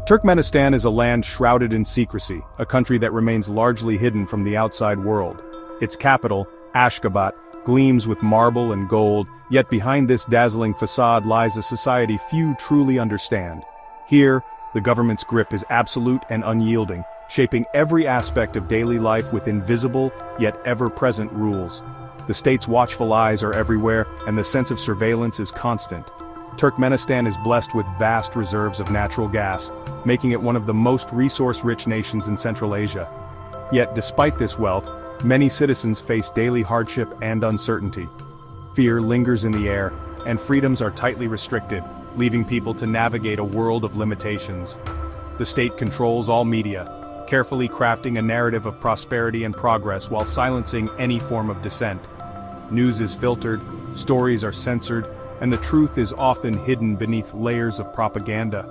Turkmenistan is a land shrouded in secrecy, a country that remains largely hidden from the outside world. Its capital, Ashgabat, gleams with marble and gold, yet behind this dazzling facade lies a society few truly understand. Here, the government's grip is absolute and unyielding, shaping every aspect of daily life with invisible, yet ever-present rules. The state's watchful eyes are everywhere, and the sense of surveillance is constant. Turkmenistan is blessed with vast reserves of natural gas, making it one of the most resource-rich nations in Central Asia. Yet despite this wealth, many citizens face daily hardship and uncertainty. Fear lingers in the air, and freedoms are tightly restricted, leaving people to navigate a world of limitations. The state controls all media, carefully crafting a narrative of prosperity and progress while silencing any form of dissent. News is filtered, stories are censored, and the truth is often hidden beneath layers of propaganda.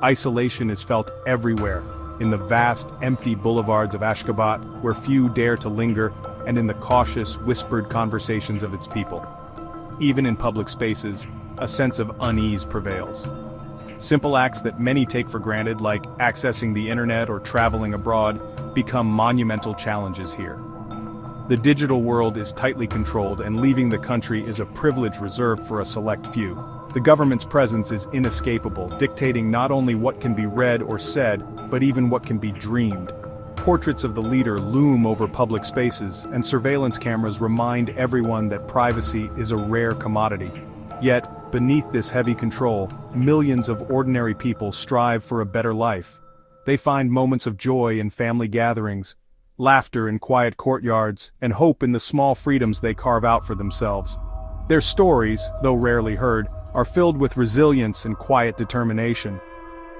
Isolation is felt everywhere, in the vast, empty boulevards of Ashgabat, where few dare to linger, and in the cautious, whispered conversations of its people. Even in public spaces, a sense of unease prevails. Simple acts that many take for granted, like accessing the internet or traveling abroad, become monumental challenges here. The digital world is tightly controlled, and leaving the country is a privilege reserved for a select few. The government's presence is inescapable, dictating not only what can be read or said, but even what can be dreamed. Portraits of the leader loom over public spaces, and surveillance cameras remind everyone that privacy is a rare commodity. Yet, beneath this heavy control, millions of ordinary people strive for a better life. They find moments of joy in family gatherings, laughter in quiet courtyards, and hope in the small freedoms they carve out for themselves. Their stories, though rarely heard, are filled with resilience and quiet determination.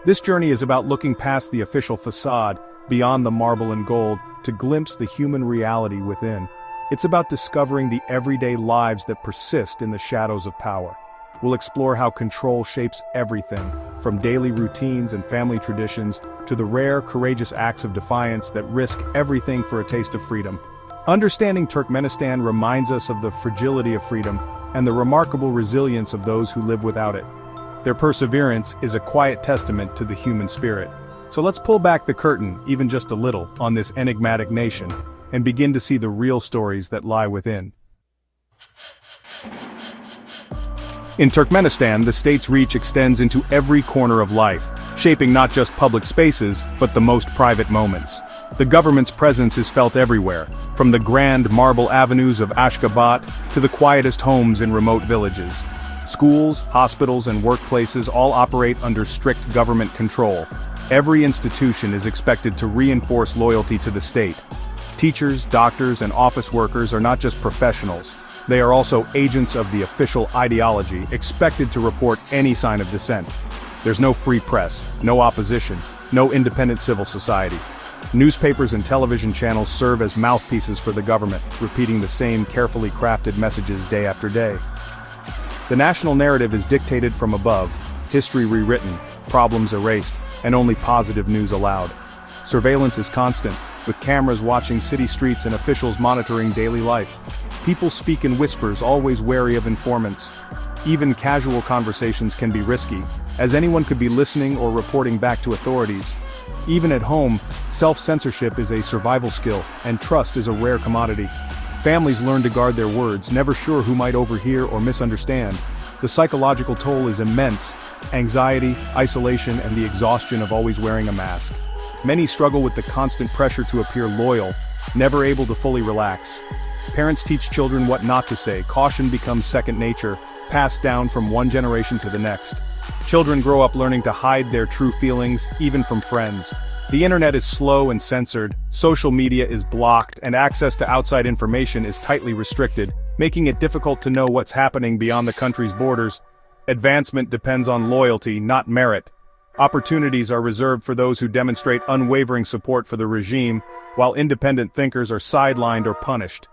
This journey is about looking past the official facade, beyond the marble and gold, to glimpse the human reality within. It's about discovering the everyday lives that persist in the shadows of power. We'll explore how control shapes everything, from daily routines and family traditions to the rare, courageous acts of defiance that risk everything for a taste of freedom. Understanding Turkmenistan reminds us of the fragility of freedom and the remarkable resilience of those who live without it. Their perseverance is a quiet testament to the human spirit. So let's pull back the curtain, even just a little, on this enigmatic nation, and begin to see the real stories that lie within. In Turkmenistan, the state's reach extends into every corner of life, shaping not just public spaces, but the most private moments. The government's presence is felt everywhere, from the grand marble avenues of Ashgabat to the quietest homes in remote villages. Schools, hospitals, and workplaces all operate under strict government control. Every institution is expected to reinforce loyalty to the state. Teachers, doctors, and office workers are not just professionals. They are also agents of the official ideology, expected to report any sign of dissent. There's no free press, no opposition, no independent civil society. Newspapers and television channels serve as mouthpieces for the government, repeating the same carefully crafted messages day after day. The national narrative is dictated from above, history rewritten, problems erased, and only positive news allowed. Surveillance is constant, with cameras watching city streets and officials monitoring daily life. People speak in whispers, always wary of informants. Even casual conversations can be risky, as anyone could be listening or reporting back to authorities. Even at home, self-censorship is a survival skill, and trust is a rare commodity. Families learn to guard their words, never sure who might overhear or misunderstand. The psychological toll is immense: anxiety, isolation, and the exhaustion of always wearing a mask. Many struggle with the constant pressure to appear loyal, never able to fully relax. Parents teach children what not to say. Caution becomes second nature, passed down from one generation to the next. Children grow up learning to hide their true feelings, even from friends. The internet is slow and censored, social media is blocked, and access to outside information is tightly restricted, making it difficult to know what's happening beyond the country's borders. Advancement depends on loyalty, not merit. Opportunities are reserved for those who demonstrate unwavering support for the regime, while independent thinkers are sidelined or punished.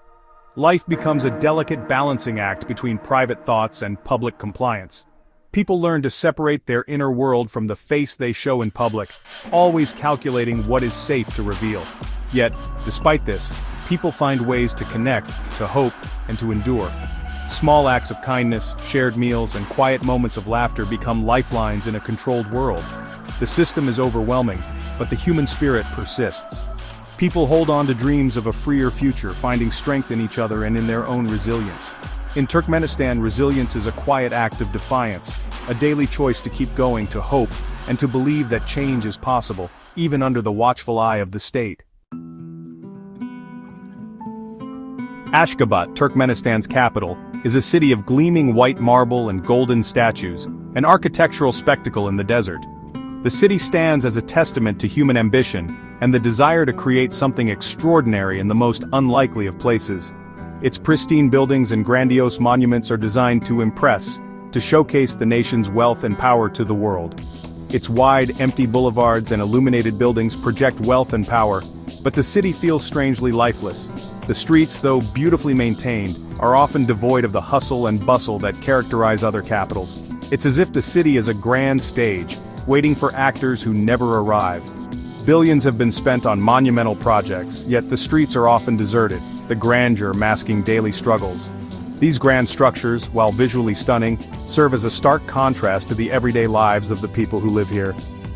Life becomes a delicate balancing act between private thoughts and public compliance. People learn to separate their inner world from the face they show in public, always calculating what is safe to reveal. Yet, despite this, people find ways to connect, to hope, and to endure. Small acts of kindness, shared meals, and quiet moments of laughter become lifelines in a controlled world. The system is overwhelming, but the human spirit persists. People hold on to dreams of a freer future, finding strength in each other and in their own resilience. In Turkmenistan, resilience is a quiet act of defiance, a daily choice to keep going, to hope, and to believe that change is possible, even under the watchful eye of the state. Ashgabat, Turkmenistan's capital, is a city of gleaming white marble and golden statues, an architectural spectacle in the desert. The city stands as a testament to human ambition and the desire to create something extraordinary in the most unlikely of places. Its pristine buildings and grandiose monuments are designed to impress, to showcase the nation's wealth and power to the world. Its wide, empty boulevards and illuminated buildings project wealth and power, but the city feels strangely lifeless. The streets, though beautifully maintained, are often devoid of the hustle and bustle that characterize other capitals. It's as if the city is a grand stage, waiting for actors who never arrive. Billions have been spent on monumental projects, yet the streets are often deserted, the grandeur masking daily struggles. These grand structures, while visually stunning, serve as a stark contrast to the everyday lives of the people who live here.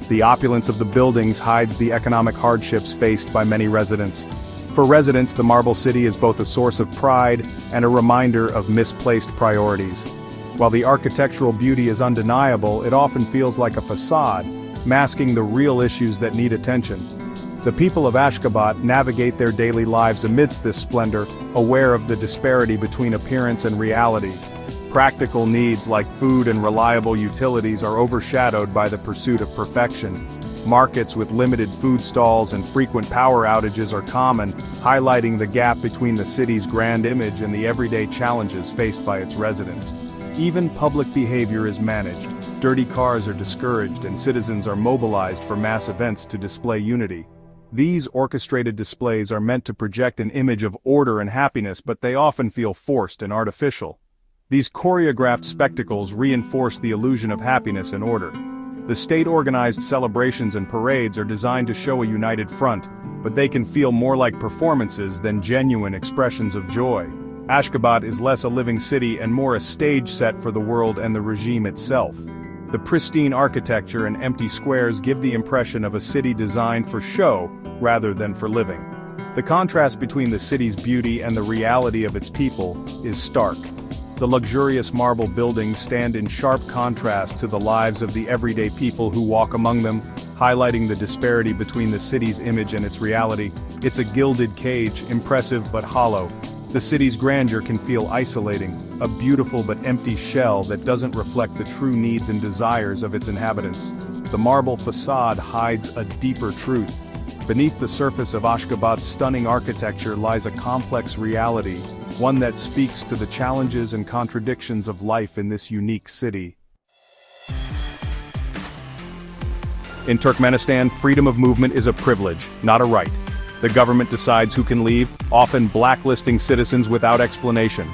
The opulence of the buildings hides the economic hardships faced by many residents. For residents, the Marble City is both a source of pride and a reminder of misplaced priorities. While the architectural beauty is undeniable, it often feels like a facade, masking the real issues that need attention. The people of Ashgabat navigate their daily lives amidst this splendor, aware of the disparity between appearance and reality. Practical needs like food and reliable utilities are overshadowed by the pursuit of perfection. Markets with limited food stalls and frequent power outages are common, highlighting the gap between the city's grand image and the everyday challenges faced by its residents. Even public behavior is managed. Dirty cars are discouraged and citizens are mobilized for mass events to display unity. These orchestrated displays are meant to project an image of order and happiness, but they often feel forced and artificial. These choreographed spectacles reinforce the illusion of happiness and order. The state-organized celebrations and parades are designed to show a united front, but they can feel more like performances than genuine expressions of joy. Ashgabat is less a living city and more a stage set for the world and the regime itself. The pristine architecture and empty squares give the impression of a city designed for show rather than for living. The contrast between the city's beauty and the reality of its people is stark. The luxurious marble buildings stand in sharp contrast to the lives of the everyday people who walk among them, highlighting the disparity between the city's image and its reality. It's a gilded cage, impressive but hollow. The city's grandeur can feel isolating, a beautiful but empty shell that doesn't reflect the true needs and desires of its inhabitants. The marble facade hides a deeper truth. Beneath the surface of Ashgabat's stunning architecture lies a complex reality, one that speaks to the challenges and contradictions of life in this unique city. In Turkmenistan, freedom of movement is a privilege, not a right. The government decides who can leave, often blacklisting citizens without explanation.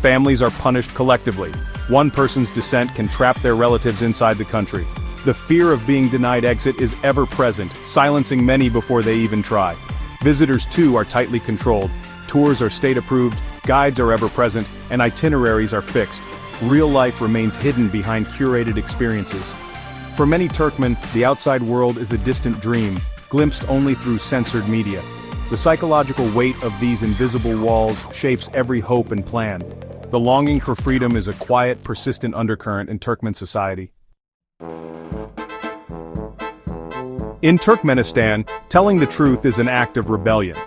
Families are punished collectively. One person's dissent can trap their relatives inside the country. The fear of being denied exit is ever present, silencing many before they even try. Visitors too are tightly controlled. Tours are state-approved, guides are ever present, and itineraries are fixed. Real life remains hidden behind curated experiences. For many Turkmen, the outside world is a distant dream, glimpsed only through censored media. The psychological weight of these invisible walls shapes every hope and plan. The longing for freedom is a quiet, persistent undercurrent in Turkmen society. In Turkmenistan, telling the truth is an act of rebellion.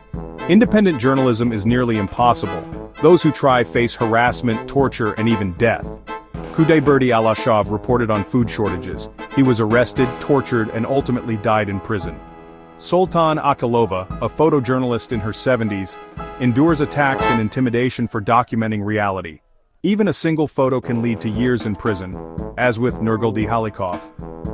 Independent journalism is nearly impossible. Those who try face harassment, torture, and even death. Kudayberdi Alashav reported on food shortages. He was arrested, tortured, and ultimately died in prison. Sultan Akalova, a photojournalist in her 70s, endures attacks and intimidation for documenting reality. Even a single photo can lead to years in prison, as with Nurguldi Halikov.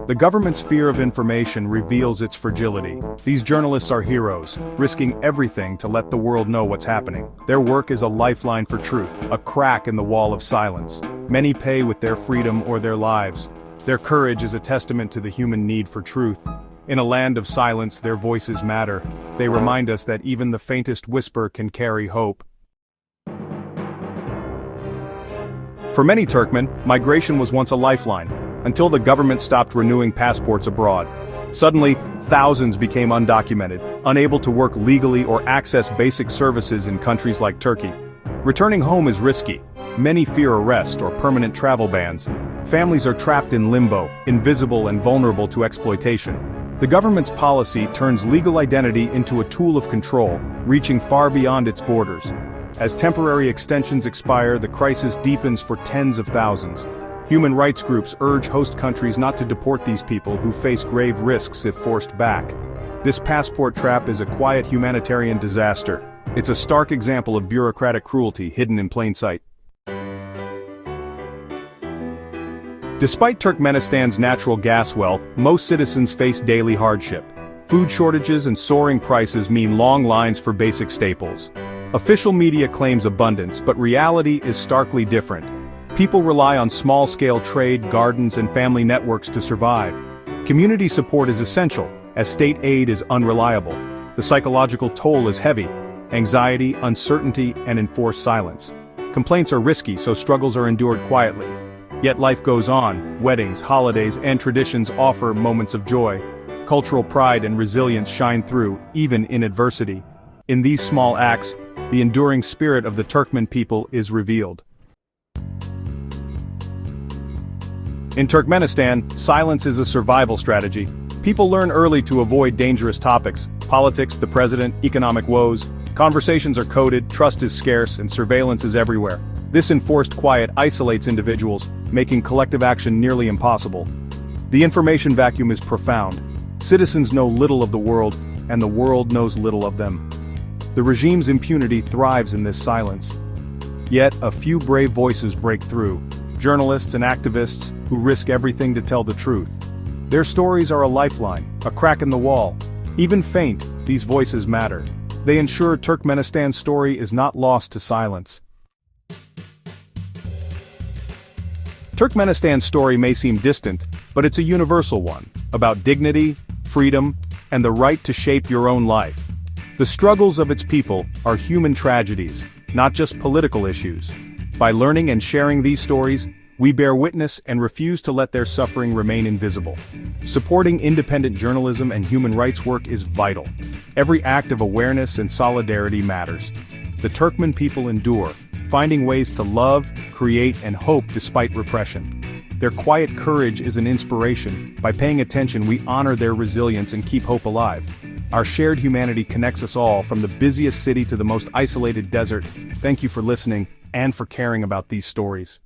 The government's fear of information reveals its fragility. These journalists are heroes, risking everything to let the world know what's happening. Their work is a lifeline for truth, a crack in the wall of silence. Many pay with their freedom or their lives. Their courage is a testament to the human need for truth. In a land of silence, their voices matter. They remind us that even the faintest whisper can carry hope. For many Turkmen, migration was once a lifeline, until the government stopped renewing passports abroad. Suddenly, thousands became undocumented, unable to work legally or access basic services in countries like Turkey. Returning home is risky. Many fear arrest or permanent travel bans. Families are trapped in limbo, invisible and vulnerable to exploitation. The government's policy turns legal identity into a tool of control, reaching far beyond its borders. As temporary extensions expire, the crisis deepens for tens of thousands. Human rights groups urge host countries not to deport these people who face grave risks if forced back. This passport trap is a quiet humanitarian disaster. It's a stark example of bureaucratic cruelty hidden in plain sight. Despite Turkmenistan's natural gas wealth, most citizens face daily hardship. Food shortages and soaring prices mean long lines for basic staples. Official media claims abundance, but reality is starkly different. People rely on small-scale trade, gardens, and family networks to survive. Community support is essential, as state aid is unreliable. The psychological toll is heavy: anxiety, uncertainty, and enforced silence. Complaints are risky, so struggles are endured quietly. Yet life goes on. Weddings, holidays, and traditions offer moments of joy. Cultural pride and resilience shine through, even in adversity. In these small acts, the enduring spirit of the Turkmen people is revealed. In Turkmenistan, silence is a survival strategy. People learn early to avoid dangerous topics: politics, the president, economic woes. Conversations are coded, trust is scarce, and surveillance is everywhere. This enforced quiet isolates individuals, making collective action nearly impossible. The information vacuum is profound. Citizens know little of the world, and the world knows little of them. The regime's impunity thrives in this silence. Yet, a few brave voices break through. Journalists and activists who risk everything to tell the truth. Their stories are a lifeline, a crack in the wall. Even faint, these voices matter. They ensure Turkmenistan's story is not lost to silence. Turkmenistan's story may seem distant, but it's a universal one, about dignity, freedom, and the right to shape your own life. The struggles of its people are human tragedies, not just political issues. By learning and sharing these stories, we bear witness and refuse to let their suffering remain invisible. Supporting independent journalism and human rights work is vital. Every act of awareness and solidarity matters. The Turkmen people endure, finding ways to love, create, and hope despite repression. Their quiet courage is an inspiration. By paying attention, we honor their resilience and keep hope alive. Our shared humanity connects us all, from the busiest city to the most isolated desert. Thank you for listening and for caring about these stories.